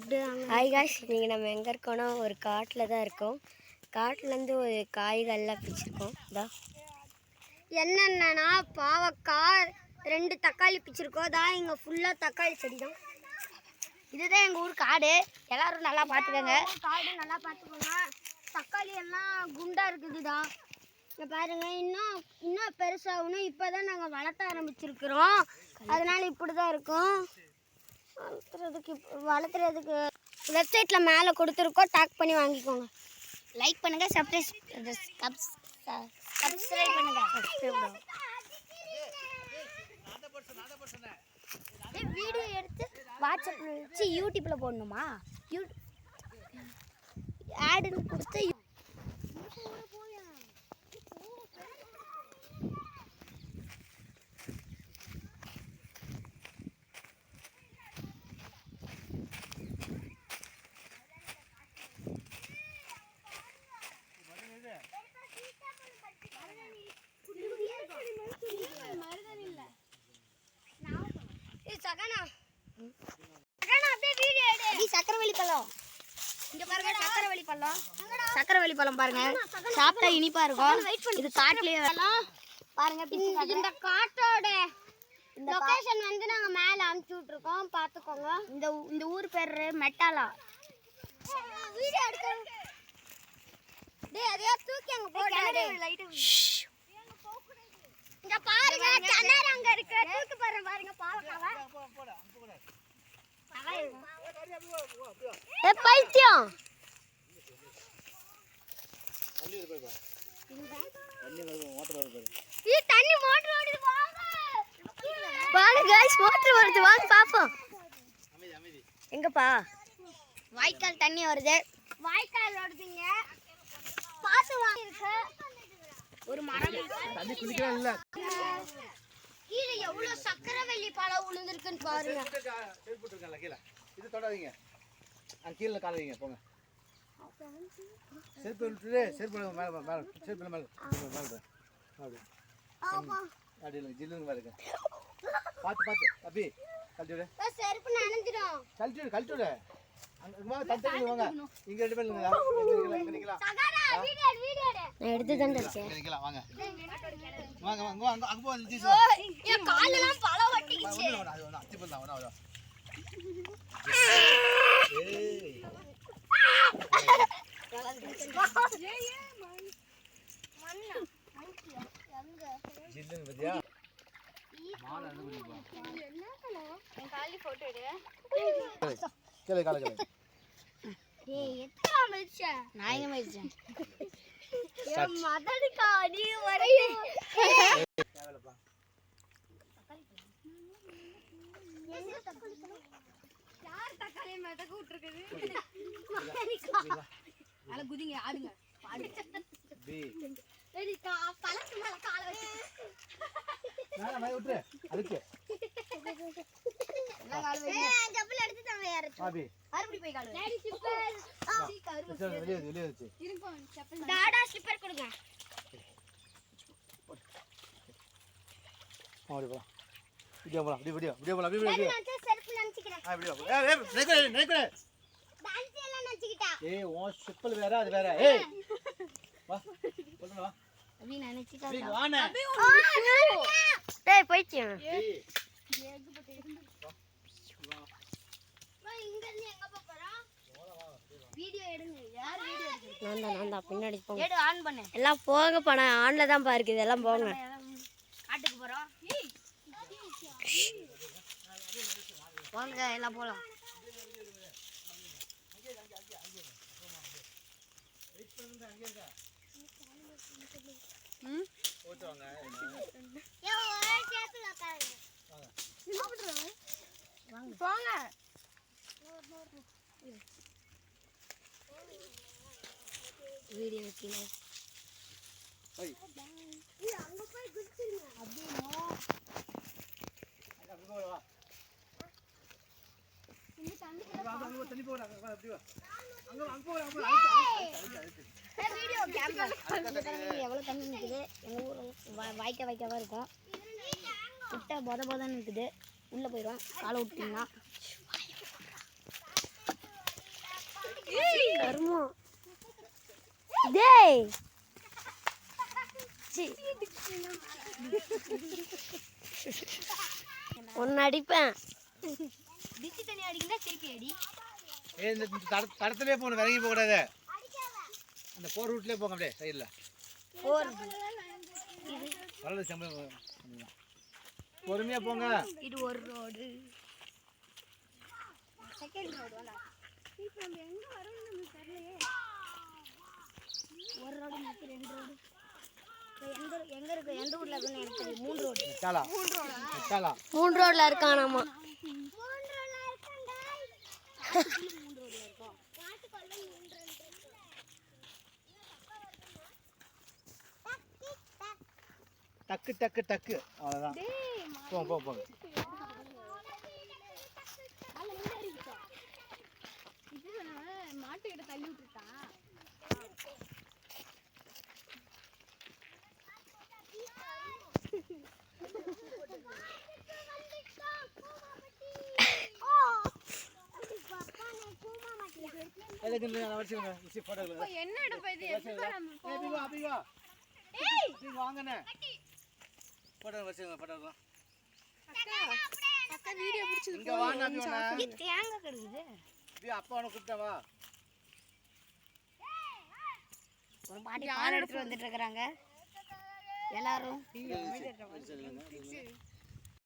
Hi guys, இன்றைக்கி நம்ம எங்கே இருக்கோன்னா ஒரு காட்டில் தான் இருக்கோம். காட்டிலேருந்து ஒரு காய்கள்லாம் பிடிச்சிருக்கோம். தான் என்னென்னா பாவக்காய், 2 தக்காளி பிடிச்சிருக்கோம். தான் இங்கே ஃபுல்லாக தக்காளி செடி தான். இதுதான் எங்கள் ஊர் காடு. எல்லோரும் நல்லா பார்த்துக்கோங்க. காடு நல்லா பார்த்துக்கோங்க. தக்காளி எல்லாம் குண்டாக இருக்குது தான். இங்கே பாருங்கள், இன்னும் பெருசாகணும். இப்போ தான் நாங்கள் வளர்த்த ஆரம்பிச்சிருக்கிறோம். அதனால் இப்படி தான் இருக்கும். வளர்த்துறதுக்கு வெப்சைட்டில் மேலே கொடுத்துருக்கோம். டேக் பண்ணி வாங்கிக்கோங்க. லைக் பண்ணுங்கள், சப்ஸ்கிரைப் பண்ணுங்கள். வீடியோ எடுத்து வாட்ஸ்அப்பில் வச்சு யூடியூப்பில் போடணுமா? ஆடுன்னு கொடுத்து சக்கரவள்ளி பழம். இங்க பாருங்க, சக்கரவள்ளி பழம். சக்கரவள்ளி பழம் பாருங்க, சாப்பிட்டா இனிப்பா இருக்கும். இது காட்டுலயே பாருங்க. இந்த காட்டோட லொகேஷன் வந்து நாங்க மேல அனுப்பிச்சு விட்டுருக்கோம், பாத்துக்கோங்க. இந்த ஊர் பேரு மெட்டாலா. வீடியோ எடுக்க டேய், அதையா தூக்கி அங்க போடாதே. இங்க பாருங்க, கிணறு அங்க இருக்கு. தூக்கி பாருங்க பாவக்காவ. பைத்தியம். தண்ணி மோட்டர் ஓடுது. வாங்க गाइस, மோட்டர் வருது, வாங்க பாப்போம். எங்கப்பா? வாய்க்கால் தண்ணி வருது. வாய்க்கால் ஓடுதுங்க, பாத்து வாங்க. இருக்கு ஒரு மரம். தண்ணி குளிக்கலாம் இல்ல. கீழ எவ்வளவு சக்கரவள்ளி பழம் விழுந்திருக்குன்னு பாருங்க. செருப்பு போட்டுருக்கல கீழ. இது தொடாதீங்க. அங்க கீழ கால் வைங்க, போங்க. செருப்பு விட்டுரு. செருப்பு மேல செருப்பு மேல அப்படி ஆமா. அடில ஜில்லுங்க பாருங்க. பாத்து அபி கழட்டி விடு. செருப்பு நனைஞ்சிரும். கழட்டி விடு. அங்க தட்டங்க வாங்க. இங்க ரெண்டு பேர் நிக்கலாம். சகாரா வீடியோ எடு. நான் எடுத்து தான் இருக்கேன். நிக்கலாம் வாங்க. வாங்க அங்க போ. என் கால்ல எல்லாம் பழ வட்டிக்கிச்சு. அது அத்தி பண்ணலாம் வா. ஏய் மண்ணா எங்க ஜில்லுங்க பாத்தியா? மால அங்க குடிப்பா. என்ன கலர்? என் காலி போட்டோ எடு. கேளு. ஏய் எத்தனை மச்சி? நான் எங்க மச்சி? என் மதடி காடி வரையே. கேவலப்பா. யார் தக்காளி மேத கூட்றது? அல குதிங்க, ஆடுங்க. பி ஏடி பழத்து மேல கால வச்சு. நான் மை விட்டுரு. அதுக்கு எல்லாம் கால் வைங்க. ஜப்பல் எடுத்து தங்க யாரு? பாபி மறுபடி போய் கால் வை. Daddy slipper. வெளிய வச்சு. இருங்க செப்பல். டாடா ஸ்லிப்பர் கொடுங்க. ஓடி போ. வீடியோ போலாம். வீடியோ போலாம். நான் செல்ஃபி நினைச்சிக்கிறேன். வீடியோ. நேக்கு. டான்ஸ் எல்லாம் நினைச்சிட்டா. ஏய் உன் செப்பல் வேற அது வேற. ஏய் வா. போடுங்க வா. அபி நினைச்சிட்டா. அபி வானே. டேய் போய்ச்சியா. ஏய் எங்க போய் இருந்து. வா இங்க இருந்து எங்க போறோம்? வீடியோ எடுங்க. யார் வீடியோ எடுக்குது? நான் தான் பின்னாடி போங்க. எடு ஆன் பண்ணு. எல்லாம் போங்க பண ஆன்ல தான் பாருக்கு. இதெல்லாம் போங்க. காட்டுக்கு போறோம். வாங்க எல்லாம் போலாம். ஓட்டுவாங்க. ஏ ஒரே சேத்துல உட்காருங்க. வாங்க போங்க. வீடியோ எடுக்கல. ஓய் ஏ அங்க போய் குதிச்சிருங்க. அப்படியே அங்க போய் வா. இந்த தண்ணி போடா. அப்படி வா. அங்க போடா. வீடியோ கேமரா எவ்வளவு தண்ணி நிக்குது. எங்க ஊர்ல வாய்க்காவா இருக்கும். கிட்ட போதன்னு இருக்குது. உள்ள போயிடும். காலை விட்டீங்கன்னா கர்மம். டேய் ஒன்னு அடிப்பேன். டிச்சி தண்ணி அடிக்கனா திருப்பி அடி. இந்த தடத்திலே போகணும், விலகி போகக்கூடாது. அந்த போர் ரூட்லேயே போங்க, அப்படியே சைடில் வரல சம்பளம். பொறுமையாக போங்க. இது ஒரு ரோடு, செகண்ட் ரோடு. வேண்டாம், இப்போ நம்ம எங்கே வரோம்னு நமக்கு தெரியலையே. ஒரு ரோடு மற்ற ரெண்டு ரோடு. எங்கே இருக்கு, எந்த ஊரில் இருக்குன்னு எனக்கு தெரியும். மூணு ரோடு. மூணு ரோடில் இருக்கானாமா. டக்கு டக்கு டக்கு, அவ்வளோதான். போங்க போங்க போங்க. மாட்டுக்கிட்ட தள்ளி விட்டுருக்கான். என்ன எடுப்பது? வாங்கண்ணே போட்டோ வச்சுங்க. போட்டோ வீடியோ பிடிச்சது. இங்க வாங்க. தேங்காய் கிடைக்குது. அப்பா உனக்கு கூப்பிட்டவா? ஒரு பாட்டி பால் எடுத்துட்டு வந்துட்டு இருக்கிறாங்க எல்லாரும்.